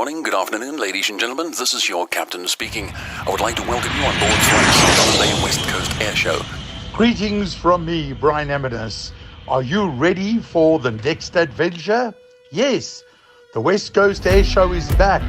morning, good afternoon, ladies and gentlemen. This is your captain speaking. I would like to welcome you on board Flight 6 on the West Coast Airshow. Greetings from me, Brian Eminis. Are you ready for the next adventure? Yes, the West Coast Airshow is back,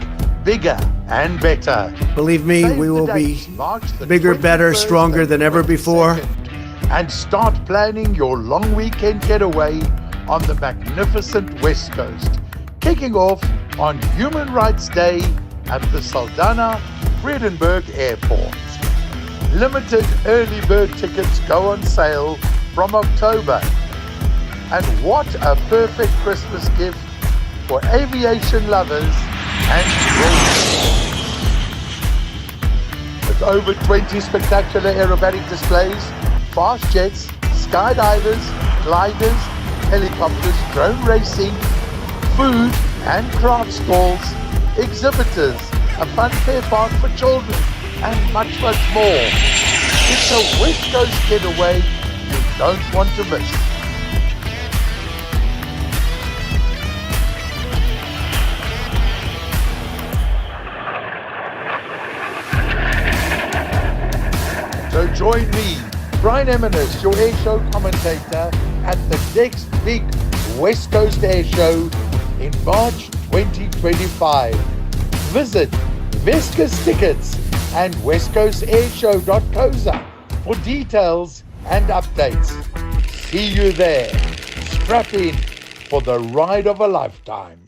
bigger and better. Believe me, Save we the will dates, be March the bigger, better, 21st stronger and than ever before. 22nd, and start planning your long weekend getaway on the magnificent West Coast, kicking off on Human Rights Day at the Saldanha Vredenburg Airport. Limited early bird tickets go on sale from October. And what a perfect Christmas gift for aviation lovers and thrill. With over 20 spectacular aerobatic displays, fast jets, skydivers, gliders, helicopters, drone racing, food and craft stalls, exhibitors, a fun fair park for children, and much, much more. It's a West Coast getaway you don't want to miss. So join me, Brian Eminis, your airshow commentator, at the next big West Coast Airshow in March 2025. Visit Vesca's Tickets and westcoastairshow.coza for details and updates. See you there. Strap in for the ride of a lifetime.